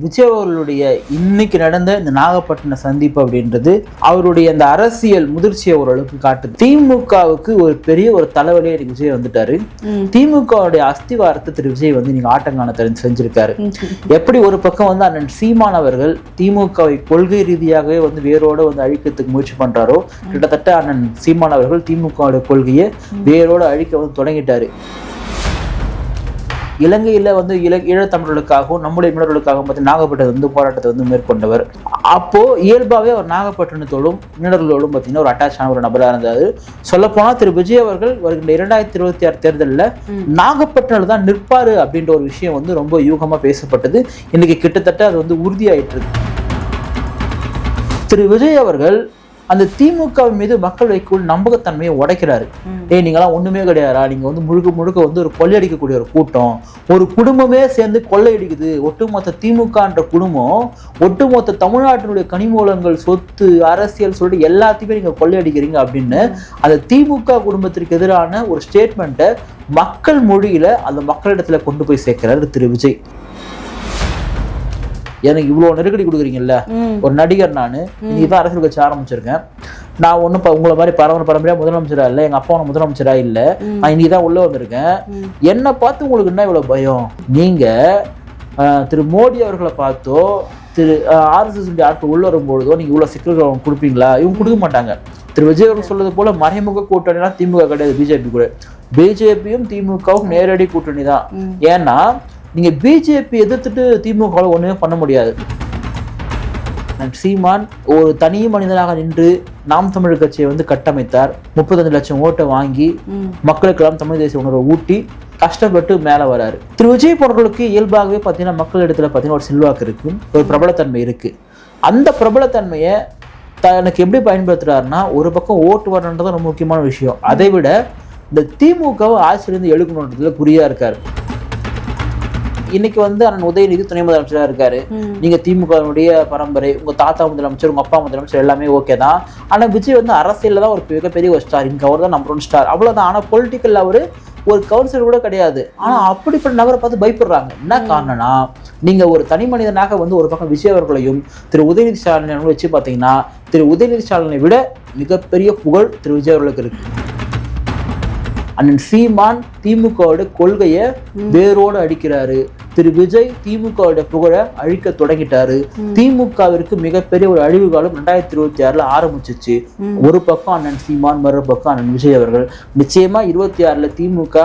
விஜய் அவர்களுடைய இன்னைக்கு நடந்த இந்த நாகப்பட்டினம் சந்திப்பு அப்படின்றது அவருடைய அந்த அரசியல் முதிர்ச்சியை ஓரளவுக்கு காட்டுது. திமுகவுக்கு ஒரு பெரிய ஒரு தலைவலியை விஜய் வந்துட்டாரு. திமுகவுடைய அஸ்திவாரத்தை திரு விஜய் வந்து நீங்க ஆட்டங்கான செஞ்சிருக்காரு. எப்படி ஒரு பக்கம் வந்து அண்ணன் சீமான் அவர்கள் திமுகவை கொள்கை ரீதியாகவே வந்து வேரோட வந்து அழிக்கிறதுக்கு முயற்சி பண்றாரோ, கிட்டத்தட்ட அண்ணன் சீமான் அவர்கள் திமுகவுடைய கொள்கையை வேரோட அழிக்க வந்து தொடங்கிட்டாரு. இலங்கையில் வந்து ஈழத்தமிழர்களுக்காகவும் நம்முடைய மீனவர்களுக்காகவும் பார்த்து நாகப்பட்டினம் வந்து போராட்டத்தை வந்து மேற்கொண்டவர். அப்போ இயல்பாகவே அவர் நாகப்பட்டினத்தோடும் மீனவர்களோடும் பார்த்தீங்கன்னா ஒரு அட்டாச் ஆன ஒரு நபராக இருந்தார். சொல்லப்போனால் திரு விஜய் அவர்கள் வருகின்ற 2026 தேர்தலில் நாகப்பட்டினம் தான் நிற்பாரு அப்படின்ற ஒரு விஷயம் வந்து ரொம்ப யூகமாக பேசப்பட்டது. இன்னைக்கு கிட்டத்தட்ட அது வந்து உறுதியாயிட்டு இருக்கு. திரு விஜய் அவர்கள் அந்த திமுக மீது மக்கள் வைக்கக்கூடிய நம்பகத்தன்மையை உடைக்கிறாரு. நீங்களாம் ஒண்ணுமே கிடையாதா, நீங்க வந்து முழுக்க முழுக்க வந்து ஒரு கொள்ளையடிக்கக்கூடிய ஒரு கூட்டம், ஒரு குடும்பமே சேர்ந்து கொள்ளையடிக்குது, ஒட்டுமொத்த திமுகன்ற குடும்பம் ஒட்டுமொத்த தமிழ்நாட்டினுடைய கனிமூலங்கள், சொத்து, அரசியல் சொல்லிட்டு எல்லாத்தையுமே நீங்க கொள்ளையடிக்கிறீங்க அப்படின்னு அந்த திமுக குடும்பத்திற்கு எதிரான ஒரு ஸ்டேட்மெண்ட்டை மக்கள் மொழியில அந்த மக்களிடத்துல கொண்டு போய் சேர்க்கிறாரு திரு விஜய். எனக்கு இவ்வளவு நெருக்கடி கொடுக்குறீங்கல்ல, ஒரு நடிகர் நானு, இன்னைக்குதான் அரசியல் கட்சி ஆரம்பிச்சிருக்கேன், நான் ஒன்னும் உங்களை மாதிரி பரம்பரையா முதலமைச்சரா இல்ல, எங்க அப்பா முதலமைச்சரா இல்ல, நான் இன்னைக்குதான் உள்ள வந்திருக்கேன், என்னை பார்த்து உங்களுக்கு என்ன இவ்வளவு பயம்? நீங்க திரு மோடி அவர்களை பார்த்தோ திரு RSS ஆட்கள் உள்ள வரும்பொழுதோ நீங்க இவ்வளவு சிக்கல்கள் கொடுப்பீங்களா? இவங்க கொடுக்க மாட்டாங்க. திரு விஜய் அவர்கள் சொல்றது போல மறைமுக கூட்டணினா திமுக கிடையாது, பிஜேபி கூட. பிஜேபியும் திமுகவும் நேரடி கூட்டணி தான். ஏன்னா நீங்க பிஜேபி எதிர்த்துட்டு திமுக ஒண்ணுமே பண்ண முடியாது. சீமான் ஒரு தனி மனிதனாக நின்று நாம் தமிழர் கட்சியை வந்து கட்டமைத்தார். 35 லட்சம் ஓட்டை வாங்கி மக்களுக்கெல்லாம் தமிழ் தேசிய உணர்வை ஊட்டி கஷ்டப்பட்டு மேல வராரு. திரு விஜய் போன்றவர்களுக்கு இயல்பாகவே பார்த்தீங்கன்னா மக்கள் இடத்துல பார்த்தீங்கன்னா ஒரு செல்வாக்கு இருக்கு, ஒரு பிரபலத்தன்மை இருக்கு. அந்த பிரபலத்தன்மையை தனக்கு எப்படி பயன்படுத்துறாருன்னா, ஒரு பக்கம் ஓட்டு வரணுன்றது ரொம்ப முக்கியமான விஷயம். அதை விட இந்த திமுகவை ஆட்சியிலிருந்து எழுக்கணுன்றதுல குறியா இருக்காரு. இன்னைக்கு வந்து அண்ணன் உதயநிதி துணை முதலமைச்சரா இருக்காரு. நீங்க திமுகவுடைய பரம்பரை, உங்க தாத்தா முதலமைச்சர், உங்க அப்பா முதலமைச்சர் எல்லாமே ஓகே தான். ஆனா விஜய் வந்து அரசியல்ல தான் ஒரு மிகப்பெரிய ஒரு ஸ்டார். இங்க அவர் தான் நம்பர் 1 ஸ்டார், அவ்வளவுதான். ஆனா பொலிட்டிக்கல் அவரு ஒரு கவுன்சிலர் கூட கிடையாது. ஆனா அப்படிப்பட்ட நபரை பார்த்து பயப்படுறாங்க. என்ன காரணம்னா, நீங்க ஒரு தனி மனிதனாக வந்து ஒரு பக்கம் விஜய் அவர்களையும் திரு உதயநிதி ஸ்டாலின் வச்சு பாத்தீங்கன்னா, திரு உதயநிதி ஸ்டாலினை விட மிகப்பெரிய புகழ் திரு விஜய் அவர்களுக்கு இருக்கு. அண்ணன் சீமான் திமுகவோட கொள்கையை வேரோடு அடிக்கிறாரு. திரு விஜய் திமுகவோட புகழை அழிக்க தொடங்கிட்டாரு. திமுகவிற்கு மிகப்பெரிய ஒரு அழிவு காலம் 2026 ஆரம்பிச்சிச்சு. ஒரு பக்கம் அண்ணன் சீமான், மறுபக்கம் அண்ணன் விஜய் அவர்கள். நிச்சயமா 26 திமுக.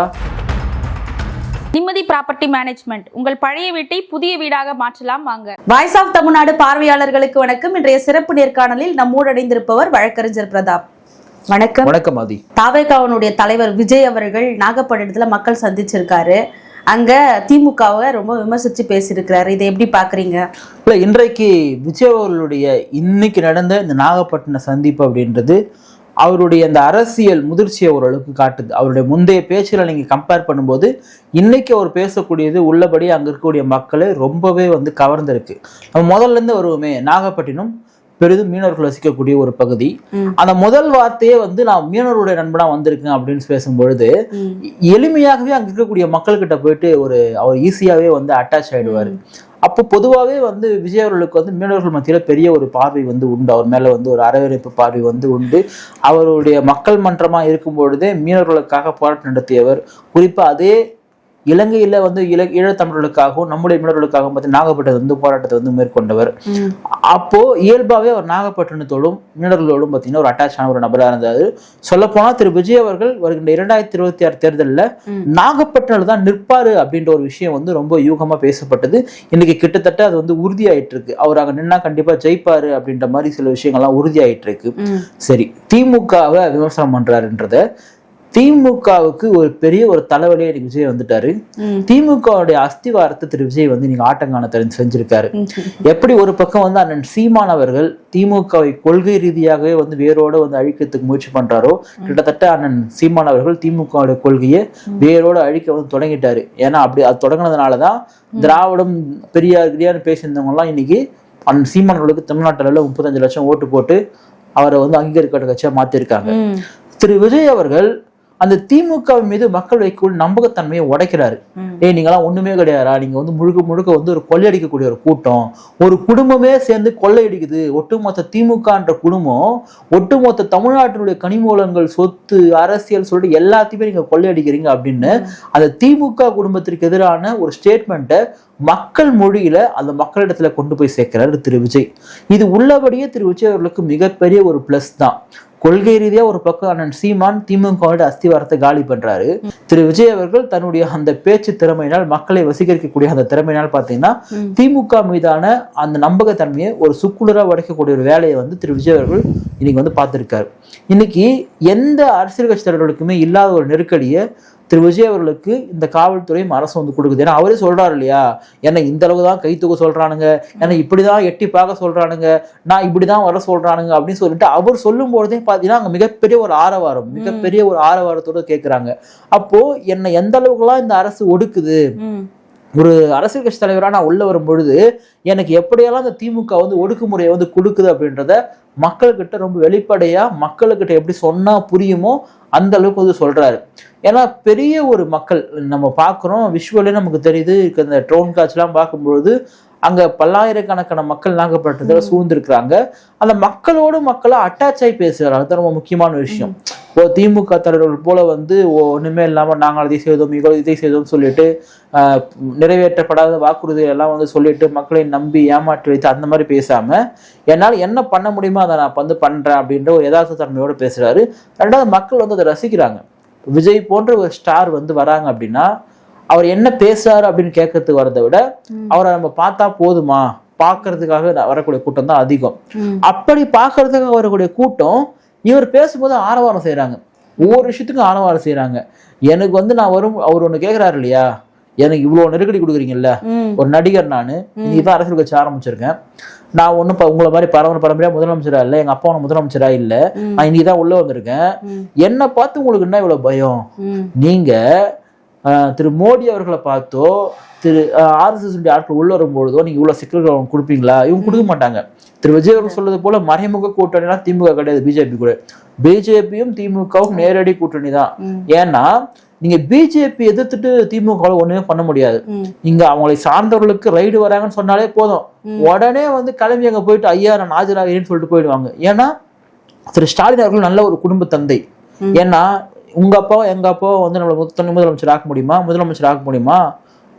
நிம்மதி ப்ராப்பர்ட்டி மேனேஜ்மெண்ட், உங்கள் பழைய வீட்டை புதிய வீடாக மாற்றலாம் வாங்க. வாய்ஸ் ஆஃப் தமிழ்நாடு பார்வையாளர்களுக்கு வணக்கம். இன்றைய சிறப்பு நேர்காணலில் நம்மோடு இணைந்திருப்பவர் வழக்கறிஞர் பிரதாப். வணக்கம். வணக்கம் ஆதி. தாவேகாவினுடைய தலைவர் விஜய் அவர்கள் நாகப்பட்டினத்துல மக்கள் சந்திச்சிருக்காரு. அங்க திமுகவை ரொம்ப விமர்சிச்சு பேசியிருக்கிறாரு. இதை எப்படி பாக்குறீங்க? இல்ல, இன்றைக்கு விஜய் அவர்களுடைய இன்னைக்கு நடந்த இந்த நாகப்பட்டினம் சந்திப்பு அப்படின்றது அவருடைய அந்த அரசியல் முதிர்ச்சியை ஓரளவுக்கு காட்டுது. அவருடைய முந்தைய பேச்சுகளை நீங்க கம்பேர் பண்ணும்போது இன்னைக்கு அவர் பேசக்கூடியது உள்ளபடி அங்க இருக்கக்கூடிய மக்களை ரொம்பவே வந்து கவர்ந்திருக்கு. நம்ம முதல்ல இருந்து வருவோமே, நாகப்பட்டினம் பெரிதும் மீனவர்கள் வசிக்கக்கூடிய ஒரு பகுதி. அந்த முதல் வார்த்தையே வந்து நான் மீனவருடைய நண்பனா வந்திருக்கேன் அப்படின்னு பேசும்பொழுது எளிமையாகவே அங்க இருக்கக்கூடிய மக்கள்கிட்ட போயிட்டு அவர் ஈஸியாவே வந்து அட்டாச் ஆயிடுவாரு. அப்போ பொதுவாகவே வந்து விஜய் அவர்களுக்கு வந்து மீனவர்கள் மத்தியில பெரிய ஒரு பார்வை வந்து உண்டு. அவர் மேல வந்து ஒரு அரவணைப்பு பார்வை வந்து உண்டு. அவருடைய மக்கள் மன்றமா இருக்கும் பொழுதே மீனவர்களுக்காக போராட்டம் நடத்தியவர். குறிப்பா அதே இலங்கையில வந்து ஈழத்தமிழர்களுக்காகவும் நம்முடைய மீனவர்களுக்காகவும் பார்த்து நாகப்பட்டினம் வந்து போராட்டத்தை வந்து மேற்கொண்டவர். அப்போ இயல்பாகவே அவர் நாகப்பட்டினத்தோடும் மீனவர்களோடும் பார்த்தீங்கன்னா ஒரு அட்டாச் ஆன ஒரு நபராக இருந்தார். சொல்லப்போனா திரு விஜய் அவர்கள் வருகின்ற 2026 தேர்தலில் நாகப்பட்டினம் தான் நிற்பாரு அப்படின்ற ஒரு விஷயம் வந்து ரொம்ப யூகமா பேசப்பட்டது. இன்னைக்கு கிட்டத்தட்ட அது வந்து உறுதியாயிட்டு இருக்கு. அவர் அங்க நின்னா கண்டிப்பா ஜெயிப்பாரு அப்படின்ற மாதிரி சில விஷயங்கள்லாம் உறுதியாயிட்டு இருக்கு. சரி, திமுகவை விமர்சனம் பண்றாருன்றத, திமுகவுக்கு ஒரு பெரிய ஒரு தலைவலியை விஜய் வந்துட்டாரு. திமுகவுடைய அஸ்திவாரத்தை திரு விஜய் வந்து நீங்க ஆட்டங்கான செஞ்சிருக்காரு. எப்படி ஒரு பக்கம் வந்து அண்ணன் சீமான் அவர்கள் திமுகவை கொள்கை ரீதியாகவே வந்து வேரோட வந்து அழிக்கிறதுக்கு முயற்சி பண்றாரோ, கிட்டத்தட்ட அண்ணன் சீமான் அவர்கள் திமுகவுடைய கொள்கையை வேரோட அழிக்க வந்து தொடங்கிட்டாரு. ஏன்னா அப்படி அது தொடங்கினதுனாலதான் திராவிடம் பெரியார் பேசியிருந்தவங்க எல்லாம் இன்னைக்கு அண்ணன் சீமான் அவர்களுக்கு தமிழ்நாட்டில் 35 லட்சம் ஓட்டு போட்டு அவரை வந்து அங்கீகரிக்கப்பட்ட கட்சியா மாத்திருக்காங்க. திரு விஜய் அவர்கள் அந்த திமுக மீது மக்கள் வைக்கக்கூடிய நம்பகத்தன்மையை உடைக்கிறாரு. நீங்களாம் ஒண்ணுமே கிடையாதா, நீங்க வந்து முழுக்க முழுக்க வந்து ஒரு கொள்ளையடிக்கக்கூடிய ஒரு கூட்டம், ஒரு குடும்பமே சேர்ந்து கொள்ளையடிக்குது, ஒட்டுமொத்த திமுகன்ற குடும்பம் ஒட்டுமொத்த தமிழ்நாட்டினுடைய கனிமூலங்கள், சொத்து, அரசியல் சொல்லிட்டு எல்லாத்தையுமே நீங்க கொள்ளையடிக்கிறீங்க அப்படின்னு அந்த திமுக குடும்பத்திற்கு எதிரான ஒரு ஸ்டேட்மெண்ட்டை மக்கள் மொழியில அந்த மக்களிடத்துல கொண்டு போய் சேர்க்கிறாரு திரு விஜய். இது உள்ளபடியே திரு விஜய் அவர்களுக்கு மிகப்பெரிய ஒரு பிளஸ் தான். கொள்கை ரீதியா ஒரு பக்கம் அண்ணன் சீமான் திமுக அஸ்திவாரத்தை காலி பண்றாரு. திரு விஜய் அவர்கள் தன்னுடைய அந்த பேச்சு திறமையினால், மக்களை வசீகரிக்கக்கூடிய அந்த திறமையினால் பாத்தீங்கன்னா திமுக மீதான அந்த நம்பகத்தன்மையை ஒரு சுக்குநூறா உடைக்கக்கூடிய ஒரு வேலையை வந்து திரு விஜய் அவர்கள் இன்னைக்கு வந்து பார்த்திருக்காரு. இன்னைக்கு எந்த அரசியல் கட்சி தலைவர்களுக்குமே இல்லாத ஒரு நெருக்கடியை திரு விஜய் அவர்களுக்கு இந்த காவல்துறையும் அரசு வந்து கொடுக்குது. ஏன்னா அவரே சொல்றாரு இல்லையா, என்ன இந்த அளவுக்கு தான் கை தூக்க சொல்றானுங்க, என்ன இப்படிதான் எட்டி பார்க்க சொல்றானுங்க, நான் இப்படிதான் வர சொல்றானுங்க அப்படின்னு சொல்லிட்டு அவர் சொல்லும் பொழுதே பாத்தீங்கன்னா அங்க மிகப்பெரிய ஒரு ஆரவாரம், மிகப்பெரிய ஒரு ஆரவாரத்தோட கேட்கிறாங்க. அப்போ என்ன எந்த அளவுக்குலாம் இந்த அரசு ஒடுக்குது, ஒரு அரசியல் கட்சி தலைவராக நான் உள்ள வரும் பொழுது எனக்கு எப்படியெல்லாம் இந்த திமுக வந்து ஒடுக்குமுறையை வந்து கொடுக்குது அப்படின்றத மக்கள்கிட்ட ரொம்ப வெளிப்படையா மக்கள்கிட்ட எப்படி சொன்னா புரியுமோ அந்த அளவுக்கு வந்து சொல்றாரு. ஏன்னா பெரிய ஒரு மக்கள் நம்ம பார்க்குறோம், விஷுவலே நமக்கு தெரியுது. இந்த ட்ரோன் காட்சிலாம் பார்க்கும்பொழுது அங்க பல்லாயிரக்கணக்கான மக்கள் நாகப்பட்டினத்துல சூழ்ந்திருக்கிறாங்க. அந்த மக்களோடு மக்களா அட்டாச் ஆகி பேசுறாங்க. அது ரொம்ப முக்கியமான விஷயம். இப்போ திமுக தலைவர்கள் போல வந்து ஒண்ணுமே இல்லாம நாங்கள் அதை செய்தோம் இதை செய்தோம் சொல்லிட்டு நிறைவேற்றப்படாத வாக்குறுதிகள் எல்லாம் வந்து சொல்லிட்டு மக்களை நம்பி ஏமாற்றி வைத்து அந்த மாதிரி பேசாம என்னால் என்ன பண்ண முடியுமோ அதை நான் வந்து பண்றேன் அப்படின்ற ஒரு யதார்த்த தன்மையோட பேசுறாரு. ரெண்டாவது மக்கள் வந்து அதை ரசிக்கிறாங்க. விஜய் போன்ற ஒரு ஸ்டார் வந்து வராங்க அப்படின்னா அவர் என்ன பேசுறாரு அப்படின்னு கேட்கறதுக்கு வரதை விட அவரை நம்ம பார்த்தா போதுமா, பாக்குறதுக்காக வரக்கூடிய கூட்டம் தான் அதிகம். அப்படி பாக்குறதுக்காக வரக்கூடிய கூட்டம் இவர் பேசும்போது ஆரவாரம் செய்யறாங்க, ஒவ்வொரு விஷயத்துக்கும் ஆரவாரம் செய்யறாங்க. எனக்கு வந்து நான் வரும் அவர் ஒண்ணு கேட்கிறாரு இல்லையா, எனக்கு இவ்வளவு நெருக்கடி கொடுக்குறீங்கல்ல, ஒரு நடிகர் நானு, இன்னைக்குதான் அரசியல் கட்சி ஆரம்பிச்சிருக்கேன், நான் ஒன்னும் உங்களை மாதிரி பரம்பரையா முதலமைச்சரா இல்ல, எங்க அப்பா ஒண்ணு முதலமைச்சரா இல்ல, நான் இன்னைக்குதான் உள்ள வந்திருக்கேன், என்ன பார்த்து உங்களுக்கு என்ன இவ்வளவு பயம்? நீங்க திரு மோடி அவர்களை பார்த்தோ திரு RSS ஆட்கள் உள்ள வரும்பொழுதோ நீங்க இவ்வளவு சிக்கல்கள் அவங்க கொடுப்பீங்களா? இவங்க கொடுக்க மாட்டாங்க. திரு விஜய் அவர்கள் சொல்றது போல மறைமுக கூட்டணினா திமுக கிடையாது, பிஜேபி கூட. பிஜேபியும் திமுகவும் நேரடி கூட்டணி தான். ஏன்னா நீங்க பிஜேபி எதிர்த்துட்டு திமுக ஒண்ணுமே பண்ண முடியாது. இங்க அவங்களை சார்ந்தவர்களுக்கு ரைடு வராங்கன்னு சொன்னாலே போதும், உடனே வந்து கிளம்பி அங்க போயிட்டு ஐயா நான் ஆஜராகிறேன்னு சொல்லிட்டு போயிடுவாங்க. ஏன்னா திரு ஸ்டாலின் அவர்கள் நல்ல ஒரு குடும்ப தந்தை. ஏன்னா உங்க அப்பாவோ எங்க அப்பாவோ வந்து நம்மளை முதலமைச்சர் ஆக்க முடியுமா?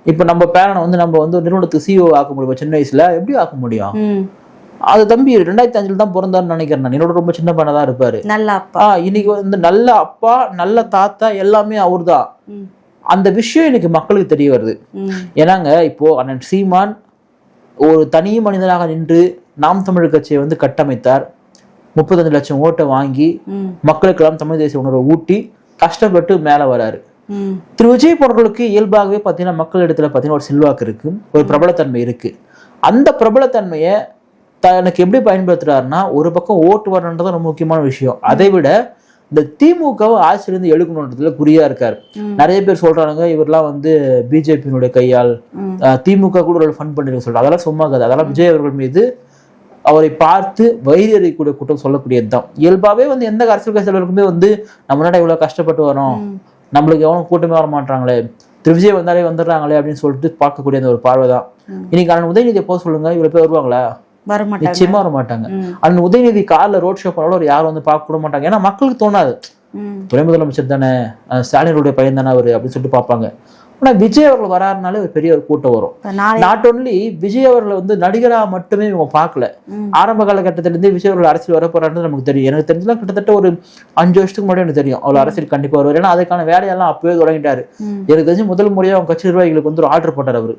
இப்ப நம்ம பேரனை வந்து நம்ம வந்து நிறுவனத்துக்கு CEO ஆக்க முடியுமா? சின்ன வயசுல எப்படி ஆக்க முடியும்? அது தம்பி 2005 தான் பிறந்தாருன்னு நினைக்கிறேன். என்னோட ரொம்ப சின்ன பையனா தான் இருப்பாரு. இன்னைக்கு வந்து நல்ல அப்பா நல்ல தாத்தா எல்லாமே அவரு தான். அந்த விஷயம் இன்னைக்கு மக்களுக்கு தெரிய வருது. ஏன்னாங்க இப்போ அண்ணன் சீமான் ஒரு தனி மனிதனாக நின்று நாம் தமிழ் கட்சியை வந்து கட்டமைத்தார். 35 லட்சம் ஓட்டை வாங்கி மக்களுக்கெல்லாம் தமிழ் தேசிய உணர்வை ஊட்டி கஷ்டப்பட்டு மேல வராரு. திரு விஜய் போன்றவர்களுக்கு இயல்பாகவே பாத்தீங்கன்னா மக்கள் இடத்துல பாத்தீங்கன்னா ஒரு செல்வாக்கு இருக்கு, ஒரு பிரபலத்தன்மை இருக்கு. அந்த பிரபலத்தன்மையை தனக்கு எப்படி பயன்படுத்துறாருன்னா, ஒரு பக்கம் ஓட்டு வரணுன்றது ரொம்ப முக்கியமான விஷயம். அதை விட இந்த திமுகவை ஆட்சியிலிருந்து எழுக்கணுன்றதுல குறியா இருக்காரு. நிறைய பேர் சொல்றாங்க இவரெல்லாம் வந்து பிஜேபியினுடைய கையால் திமுக கூட ஒரு ஃபண்ட் பண்ணிருக்க சொல்றாங்க. அதெல்லாம் சும்மா கதை. அதெல்லாம் விஜய் அவர்கள் மீது அவரை பார்த்து வைரியக்கூடிய கூட்டம் சொல்லக்கூடியது தான். இயல்பாவே வந்து எந்த அரசியல் கட்சி தலைவருக்குமே வந்து நம்ம நாட இவ்வளவு கஷ்டப்பட்டு வரோம், நம்மளுக்கு எவனும் கூட்டமே வர மாட்டாங்களே, திரு விஜய் வந்தாலே வந்துடுறாங்களே அப்படின்னு சொல்லிட்டு பார்க்கக்கூடிய அந்த ஒரு பார்வை தான். இன்னைக்கு அண்ணன் உதயநிதியை போக சொல்லுங்க, இவ்வளவு பேர் வருவாங்களா? நிச்சயமா வர மாட்டாங்க. அண்ணன் உதயநிதி கார்ல ரோட் ஷோ பண்ணாலும் ஒரு யாரும் வந்து பார்க்க கூட மாட்டாங்க. ஏன்னா மக்களுக்கு தோணாது, துணை முதலமைச்சர் தானே, ஸ்டாலினுடைய பையன் தானே அவரு அப்படின்னு சொல்லிட்டு பார்ப்பாங்க. ஆனா விஜய் அவர்கள் வராருனாலே ஒரு பெரிய ஒரு கூட்டம் வரும். நாட் ஒன்லி விஜய் அவர்களை வந்து நடிகரா மட்டுமே இவங்க பார்க்கல. ஆரம்ப காலகட்டத்தில இருந்தே விஜய் அவர்கள் அரசியல் வர போறாருன்னு நமக்கு தெரியும். எனக்கு தெரிஞ்சலாம் கிட்டத்தட்ட ஒரு 5 வருஷத்துக்கு முன்னாடி எனக்கு தெரியும் அவர் அரசியல் கண்டிப்பா வருவார். ஏன்னா அதுக்கான வேலையெல்லாம் அப்பவே தொடங்கிட்டாரு. எனக்கு தெரிஞ்சு முதல் முறையா அவங்க கட்சி நிர்வாகிகளுக்கு வந்து ஒரு ஆர்டர் போட்டார். அவரு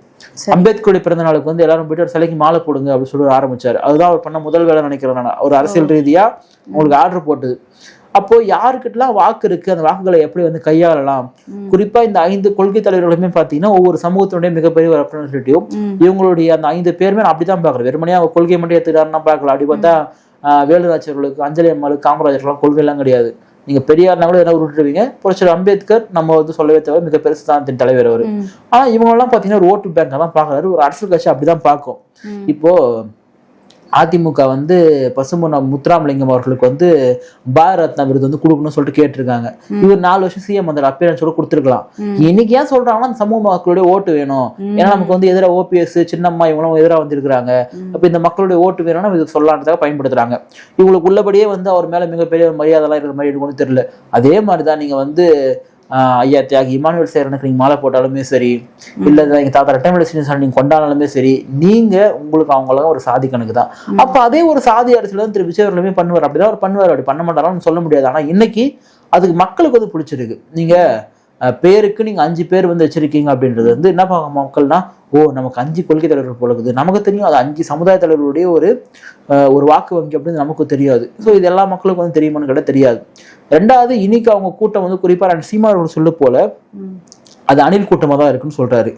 அம்பேத்கருடைய பிறந்த நாளுக்கு வந்து எல்லாரும் போயிட்டு ஒரு சிலைக்கு மாலை போடுங்க அப்படின்னு சொல்லி ஆரம்பிச்சாரு. அதுதான் அவர் பண்ண முதல் வேலை நினைக்கிறேன் நான். ஒரு அரசியல் ரீதியா உங்களுக்கு ஆர்டர் போட்டது. அப்போ யாருக்கிட்டலாம் வாக்கு இருக்கு, அந்த வாக்குகளை எப்படி வந்து கையாளலாம், குறிப்பா இந்த 5 கொள்கை தலைவர்களுமே பாத்தீங்கன்னா ஒவ்வொரு சமூகத்தினுடைய மிகப்பெரிய ஒரு ரெப்ரசன்டேட்டிவ். இவங்களுடைய அந்த 5 பேருமே நான் அப்படிதான் பாக்குறேன். வெறுமனையா அவங்க கொள்கை மட்டும் ஏத்துக்கிறாருன்னா பார்க்கலாம். அப்படி பார்த்தா வேலுராஜர்களுக்கு, அஞ்சலி அம்மாளுக்கு, காமராஜர்களுக்கு கொள்கை எல்லாம் கிடையாது. நீங்க பெரியார்னா கூட எதாவது விட்டுருவீங்க. புரட்சியாளர் அம்பேத்கர் நம்ம வந்து சொல்லவே தவிர மிக பெருசு தான் தலைவர் அவரு. ஆனா இவங்க எல்லாம் பாத்தீங்கன்னா ஒரு ஓட்டு பேங்க் தான் பாக்குறாரு. ஒரு அரசியல் கட்சி அப்படிதான் பார்க்கும். இப்போ அதிமுக வந்து பசும்பொன் முத்துராமலிங்கம் அவர்களுக்கு வந்து பாரத் ரத்னா விருது வந்து கொடுக்கணும்னு சொல்லிட்டு கேட்டிருக்காங்க. இவர் 4 வருஷம் சிஎம் அந்த அப்பியரன்ஸ் கூட கொடுத்துருக்கலாம். இன்னைக்கு ஏன் சொல்றாங்கன்னா அந்த சமூக மக்களுடைய ஓட்டு வேணும், ஏன்னா நமக்கு வந்து எதிராக ஓபிஎஸ் சின்னம்மா இவங்களும் எதிராக வந்திருக்கிறாங்க, அப்ப இந்த மக்களுடைய ஓட்டு வேணும்னா இது சொல்லலான்றதாக பயன்படுத்துறாங்க. இவங்களுக்கு உள்ளபடியே வந்து அவர் மேல மிகப்பெரிய ஒரு மரியாதை எல்லாம் இருக்கிற மாதிரி இருக்கும்னு தெரியல. அதே மாதிரிதான் நீங்க வந்து ஐயா தியாகி இமானுவேல் சேரனுக்கு நீங்க மாலை போட்டாலுமே சரி, இல்ல எங்க தாத்தா ரெட்டமலை சீனிவாசன் நீங்க கொண்டாடாலுமே சரி, நீங்க உங்களுக்கு அவங்களாம் ஒரு சாதி கணக்கு தான். அப்ப அதே ஒரு சாதி அரசியல் தான் திரு விஜய் அவர்களுமே பண்ணுவார். அப்படிதான் அவர் பண்ணுவார், அப்படி பண்ண மாட்டாரான்னு சொல்ல முடியாது. ஆனா இன்னைக்கு அதுக்கு மக்களுக்கு வந்து பிடிச்சிருக்கு. நீங்க பேருக்கு நீங்க 5 பேர் வந்து வச்சிருக்கீங்க அப்படின்றது வந்து என்ன பார்க்க மக்கள்னா, ஓ நமக்கு 5 கொள்கை தலைவர்கள் போல இருக்குது, நமக்கு தெரியும் அது 5 சமுதாய தலைவர்களுடைய ஒரு வாக்கு வங்கி அப்படின்னு நமக்கு தெரியாது. ஸோ இது எல்லா மக்களுக்கும் வந்து தெரியுமான்னு கேட்டால் தெரியாது. ரெண்டாவது, இன்னைக்கு அவங்க கூட்டம் வந்து குறிப்பா சீமா அவர்கள் சொல்ல போல அது அணில் கூட்டமா தான் இருக்குன்னு சொல்றாரு.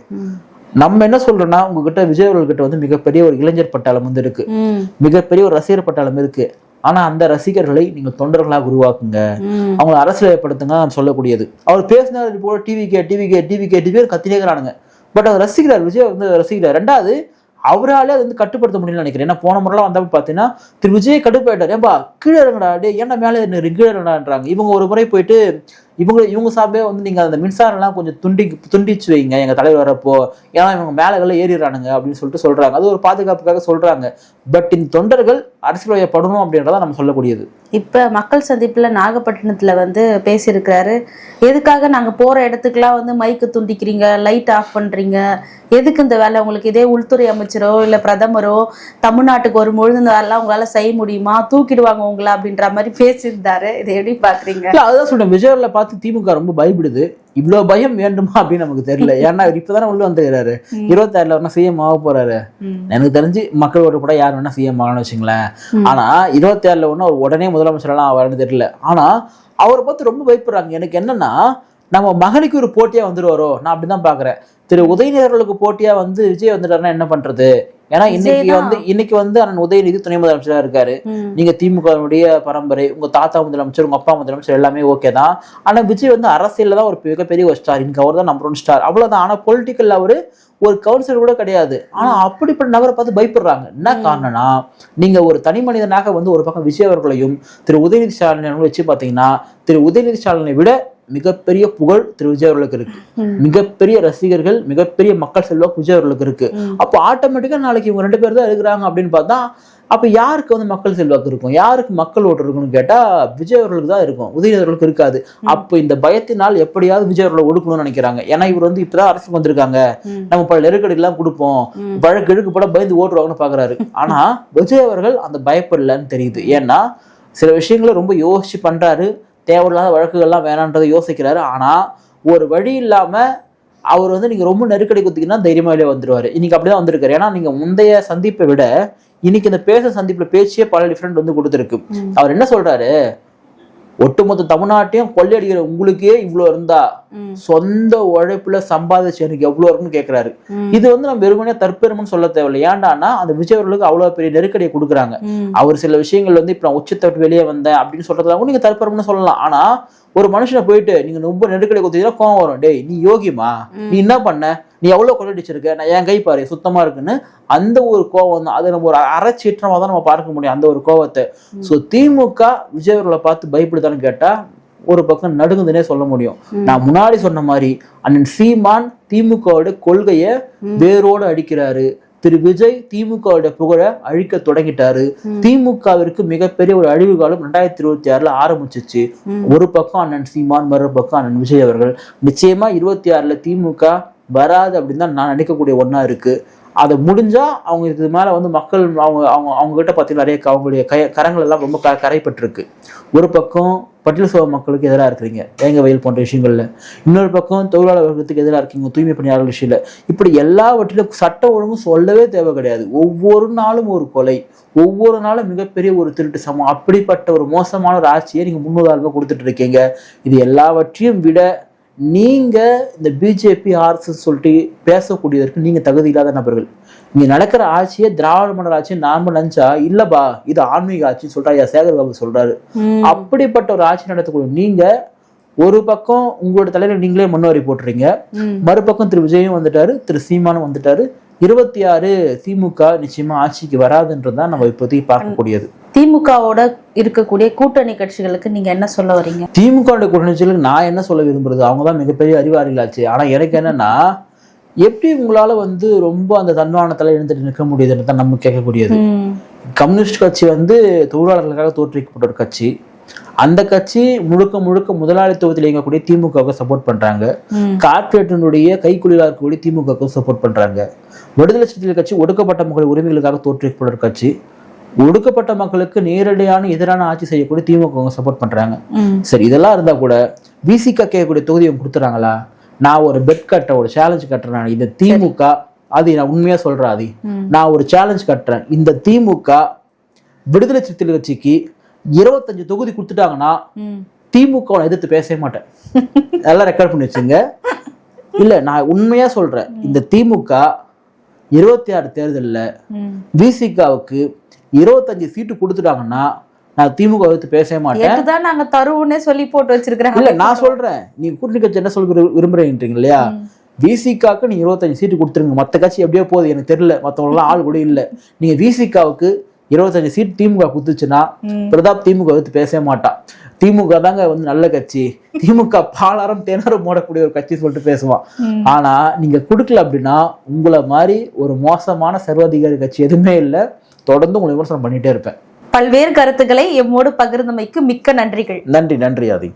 நம்ம என்ன சொல்றோம்னா, உங்ககிட்ட விஜய் அவர்கள்கிட்ட வந்து மிகப்பெரிய ஒரு இளைஞர் பட்டாளம் வந்து இருக்கு, மிகப்பெரிய ஒரு ரசிகர் பட்டாளம் இருக்கு. ஆனா அந்த ரசிகர்களை நீங்க தொண்டர்களாக உருவாக்குங்க, அவங்களை அரசியல்படுத்துங்க சொல்லக்கூடியது. அவர் பேசினார் போல டிவி கத்தினேங்கிறானுங்க. பட் அவர் ரசிக்கிறார், விஜய் வந்து ரசிக்கிறார். ரெண்டாவது, அவராலே அது வந்து கட்டுப்படுத்த முடியலன்னு நினைக்கிறேன். ஏன்னா போன முறைலாம் வந்தப்ப பார்த்தீங்கன்னா திரு விஜய் கட்டுப்பாயிட்டார். ஏன்பா கீழே இறங்கடா, டே ஏன்னா மேலே கீழே இறங்கடான்றாங்க. இவங்க ஒரு முறை போயிட்டு இவங்க சார்பே வந்து நீங்க அந்த மின்சாரம்லாம் கொஞ்சம் துண்டிச்சு வைங்க எங்க தலைவர் வரப்போ, ஏன்னா இவங்க மேலகள்ல ஏறிடுறானுங்க அப்படின்னு சொல்லிட்டு சொல்றாங்க. அது ஒரு பாதுகாப்புக்காக சொல்றாங்க. பட் இந்த தொண்டர்கள் அரசியல் அப்படின்றத நம்ம சொல்லக்கூடியது. இப்ப மக்கள் சந்திப்புல நாகப்பட்டினத்துல வந்து பேசியிருக்கிறாரு. எதுக்காக நாங்க போற இடத்துக்குலாம் வந்து மைக்கு துண்டிக்கிறீங்க, லைட் ஆஃப் பண்றீங்க, எதுக்கு இந்த வேலை உங்களுக்கு? இதே உள்துறை அமைச்சரோ இல்ல பிரதமரோ தமிழ்நாட்டுக்கு வரும்பொழுது இந்த வேலைலாம் உங்களால செய்ய முடியுமா, தூக்கிடுவாங்க உங்களை அப்படின்ற மாதிரி பேசியிருந்தாரு. இதை எப்படி பாக்குறீங்க? அதுதான் சொல்றேன், விஜய்ல பார்த்து திமுக ரொம்ப பயப்படுது. இவ்வளவு பயம் வேண்டுமா அப்படின்னு நமக்கு தெரியல. ஏன்னா அவர் இப்பதானே உள்ள வந்துருக்காரு, 26ல வரணும் சிஎம் ஆக போறாரு. எனக்கு தெரிஞ்சு மக்கள் ஒரு கூட யார் வேணா சிஎம் ஆகணும்னு வச்சுங்களேன். ஆனா 26ல ஒன்னும் அவர் உடனே முதலமைச்சரெல்லாம் ஆவாருன்னு தெரியல. ஆனா அவரை பார்த்து ரொம்ப பயப்படுறாங்க. எனக்கு என்னன்னா, நம்ம மகனுக்கு ஒரு போட்டியா வந்துருவாரோ, நான் அப்படிதான் பாக்குறேன். திரு உதயநிதி அவர்களுக்கு போட்டியா வந்து விஜய் வந்துட்டாருன்னா என்ன பண்றது? ஏன்னா இன்னைக்கு வந்து அண்ணன் உதயநிதி துணை முதலமைச்சரா இருக்காரு. நீங்க திமுகவுடைய பரம்பரை, உங்க தாத்தா முதலமைச்சர், உங்க அப்பா முதலமைச்சர் எல்லாமே ஓகே தான். ஆனா விஜய் வந்து அரசியல்ல தான் ஒரு மிகப்பெரிய ஒரு ஸ்டார். இன்னைக்கு அவர் தான் நம்பர் 1 ஸ்டார், அவ்வளவுதான். ஆனா பொலிட்டிக்கல் அவரு ஒரு கவுன்சிலர் கூட கிடையாது. ஆனா அப்படிப்பட்ட நபரை பார்த்து பயப்படுறாங்க. என்ன காரணம்னா, நீங்க ஒரு தனி மனிதனாக வந்து ஒரு பக்கம் விஜய் அவர்களையும் திரு உதயநிதி ஸ்டாலின் வச்சு பாத்தீங்கன்னா, திரு உதயநிதி ஸ்டாலினை விட மிகப்பெரிய புகழ் திரு விஜய் அவர்களுக்கு இருக்கு, மிகப்பெரிய ரசிகர்கள், மிகப்பெரிய மக்கள் செல்வாக்கு விஜய் அவர்களுக்கு இருக்கு. அப்போ ஆட்டோமேட்டிக்கா நாளைக்கு இவங்க 2 பேர் தான் இருக்கிறாங்க அப்படின்னு பார்த்தா, அப்ப யாருக்கு வந்து மக்கள் செல்வாக்கு இருக்கும், யாருக்கு மக்கள் ஓட்டு இருக்குன்னு கேட்டா விஜய் அவர்களுக்கு தான் இருக்கும், உதயநிதி அவர்களுக்கு இருக்காது. அப்ப இந்த பயத்தினால் எப்படியாவது விஜய் அவர்களை ஒடுக்கணும்னு நினைக்கிறாங்க. ஏன்னா இவர் வந்து இப்பதான் அரசுக்கு வந்திருக்காங்க, நம்ம பல நெருக்கடி எல்லாம் கொடுப்போம், வழக்கு எடுக்கு போல பயந்து ஓட்டுருவாங்கன்னு பாக்குறாரு. ஆனா விஜய் அவர்கள் அந்த பயப்படலன்னு தெரியுது. ஏன்னா சில விஷயங்களை ரொம்ப யோசிச்சு பண்றாரு, தேவையில்லாத வழக்குகள்லாம் வேணான்றதை யோசிக்கிறாரு. ஆனா ஒரு வழி இல்லாம அவர் வந்து நீங்க ரொம்ப நெருக்கடி குத்திங்கன்னா தைரியமா வெளியே வந்துருவாரு. இன்னைக்கு அப்படிதான் வந்திருக்காரு. ஏன்னா நீங்க முந்தைய சந்திப்பை விட இன்னைக்கு இந்த சந்திப்புல பேச்சே பல டிஃபரெண்ட் வந்து கொடுத்துருக்கு. அவர் என்ன சொல்றாரு, ஒட்டுமொத்த தமிழ்நாட்டையும் கொள்ளையடிக்கிற உங்களுக்கே இவ்வளவு இருந்தா சொந்த உழைப்புல சம்பாதிச்சு எனக்கு எவ்வளவு இருக்குன்னு கேட்கிறாரு. இது வந்து நம்ம வெறுமனே தற்பெருமைன்னு சொல்ல தேவையில்லை. ஏன்டானா அந்த விஜய் அவர்களுக்கு அவ்வளவு பெரிய நெருக்கடியை கொடுக்குறாங்க. அவர் சில விஷயங்கள் வந்து இப்ப நான் உச்சத்தை விட்டு வெளியே வந்தேன் அப்படின்னு சொல்றதுலாம் நீங்க தற்பெருமைன்னு சொல்லலாம். ஆனா ஒரு மனுஷனை போயிட்டு நீங்க ரொம்ப நெருக்கடி கொடுத்தீங்கன்னா கோவம் வரும். டேய் நீ யோகிமா, நீ என்ன பண்ண, நீ எவ்வளவு கொள்ளடிச்சிருக்க, நான் என் கை பாரு சுத்தமா இருக்குன்னு அந்த ஒரு கோவம் தான். அது நம்ம ஒரு அறச்சீற்றமா தான் நம்ம பார்க்க முடியும் அந்த ஒரு கோவத்தை. சோ திமுக விஜய் அவர்களை பார்த்து பயப்படுதான்னு கேட்டா ஒரு பக்கம் நடுங்குதுன்னே சொல்ல முடியும். நான் முன்னாடி சொன்ன மாதிரி அண்ணன் சீமான் திமுகவோட கொள்கையை வேரோடு அடிக்கிறாரு. திரு விஜய் திமுகவுடைய புகழை அழிக்க தொடங்கிட்டாரு. திமுகவிற்கு மிகப்பெரிய ஒரு அழிவு காலம் 2026ல ஆரம்பிச்சிச்சு. ஒரு பக்கம் அண்ணன் சீமான், மறு பக்கம் அண்ணன் விஜய் அவர்கள். நிச்சயமா 26ல திமுக வராது அப்படின்னு தான் நான் நினைக்கக்கூடிய ஒண்ணா இருக்கு. அதை முடிஞ்சா அவங்க இது மேல வந்து மக்கள் அவங்க கிட்ட பார்த்தீங்கன்னா நிறைய அவங்களுடைய கரங்கள் எல்லாம் ரொம்ப கரைப்பட்டிருக்கு. ஒரு பக்கம் பட்டியல் சமூக மக்களுக்கு எதிராக இருக்கிறீங்க வேங்க வயல் போன்ற விஷயங்கள்ல, இன்னொரு பக்கம் தொழிலாளர் வர்க்கத்துக்கு எதிராக இருக்கீங்க தூய்மை பணியாளர் விஷயத்துல. இப்படி எல்லாவற்றிலும் சட்டம் ஒழுங்கும் சொல்லவே தேவை கிடையாது. ஒவ்வொரு நாளும் ஒரு கொலை, ஒவ்வொரு நாளும் மிகப்பெரிய ஒரு திருட்டு சமம். அப்படிப்பட்ட ஒரு மோசமான ஒரு ஆட்சியை நீங்க முன்னுதாரணமா கொடுத்துட்டு இருக்கீங்க. இது எல்லாவற்றையும் விட நீங்க இந்த பிஜேபி ஆர்எஸ்எஸ் சொல்லிட்டு பேசக்கூடியதற்கு நீங்க தகுதி இல்லாத நபர்கள். இங்க நடக்கிற ஆட்சியை திராவிட மண்டல ஆட்சியை நாம நினைச்சா இல்லப்பா இது ஆன்மீக ஆட்சின்னு சொல்றா ஐயா சேகர் பாபு சொல்றாரு. அப்படிப்பட்ட ஒரு ஆட்சி நடத்தக்கூடிய நீங்க ஒரு பக்கம் உங்களோட தலைவர் நீங்களே முன்னோரி போட்டுறீங்க, மறுபக்கம் திரு விஜயும் வந்துட்டாரு, திரு சீமானும் வந்துட்டாரு, 26 திமுக நிச்சயமா ஆட்சிக்கு வராதுன்றதுதான் நம்ம இப்போதைக்கு பார்க்கக்கூடியது. திமுகவோட இருக்கக்கூடிய கூட்டணி கட்சிகளுக்கு நீங்க என்ன சொல்ல வரீங்க? திமுக கூட்டணி கட்சிகளுக்கு நான் என்ன சொல்ல விரும்புறது, அவங்க தான் மிகப்பெரிய அறிவாளிகளாச்சு. ஆனா எனக்கு என்னன்னா, எப்படி உங்களால வந்து ரொம்ப அந்த தன்மானத்துல எழுந்துட்டு நிற்க முடியுதுன்னு தான் நம்ம கேட்கக்கூடியது. கம்யூனிஸ்ட் கட்சி வந்து தொழிலாளர்களுக்காக தோற்றுவிக்கப்பட்ட ஒரு கட்சி. அந்த கட்சி முழுக்க முழுக்க முதலாளித்துவத்தில் இயங்கக்கூடிய திமுகவுக்கு சப்போர்ட் பண்றாங்க. கார்பரேட்டினுடைய கைக்குலியா இருக்கக்கூடிய திமுகவுக்கு சப்போர்ட் பண்றாங்க. விடுதலை சிறுத்தைகள் கட்சி ஒடுக்கப்பட்ட மக்கள் உரிமைகளுக்காக தோற்றுவிக்கப்பட்ட ஒரு கட்சி. ஒடுக்கப்பட்ட மக்களுக்கு நேரடியான எதிரான ஆட்சி செய்யக்கூடிய திமுக சப்போர்ட் பண்றாங்க. சரி, இதெல்லாம் இருந்தா கூட விசிக கேட்கக்கூடிய தொகுதியை கொடுத்துறாங்களா? நான் ஒரு பெட் கட்டுறேன், ஒரு சேலஞ்ச் கட்டுறேன். இந்த திமுக, அது நான் உண்மையா சொல்றேன், அது நான் ஒரு சேலஞ்ச் கட்டுறேன். இந்த திமுக விடுதலை சிறுத்தைகள் கட்சிக்கு 25 தொகுதி கொடுத்துட்டாங்கன்னா திமுக எதிர்த்து பேசவே மாட்டேன். எல்லாம் ரெக்கார்ட் பண்ணி வச்சுங்க. இல்ல, நான் உண்மையா சொல்றேன். இந்த திமுக 26 தேர்தலில் விசிகாவுக்கு 25 சீட்டு கொடுத்துட்டாங்கன்னா நான் திமுக எதிர்த்து பேசவே மாட்டேன். நாங்க தருவுன்னே சொல்லி போட்டு வச்சிருக்கிறேன். இல்ல, நான் சொல்றேன், நீ கூட்டணி கட்சி என்ன சொல்ல விரும்புறீங்க இல்லையா? விசிகாவுக்கு நீங்க 25 சீட்டு கொடுத்துருங்க. மற்ற கட்சி எப்படியோ போகுது எனக்கு தெரியல, மற்றவங்களாம் ஆள் கூட இல்லை. நீங்க விசிகாவுக்கு 25 சீட் திமுக கொடுத்துச்சுன்னா பிரதாப் திமுக எடுத்து பேசவே மாட்டான். திமுக தாங்க வந்து நல்ல கட்சி, திமுக பாலாரம் தேனாரம் மூடக்கூடிய ஒரு கட்சி சொல்லிட்டு பேசுவான். ஆனா நீங்க கொடுக்கல அப்படின்னா உங்களை மாதிரி ஒரு மோசமான சர்வாதிகாரி கட்சி எதுவுமே இல்லை. தொடர்ந்து உங்களை விமர்சனம் பண்ணிட்டே இருப்பேன். பல்வேறு கருத்துக்களை எம்மோடு பகிர்ந்தமைக்கு மிக்க நன்றிகள். நன்றி ஆதி.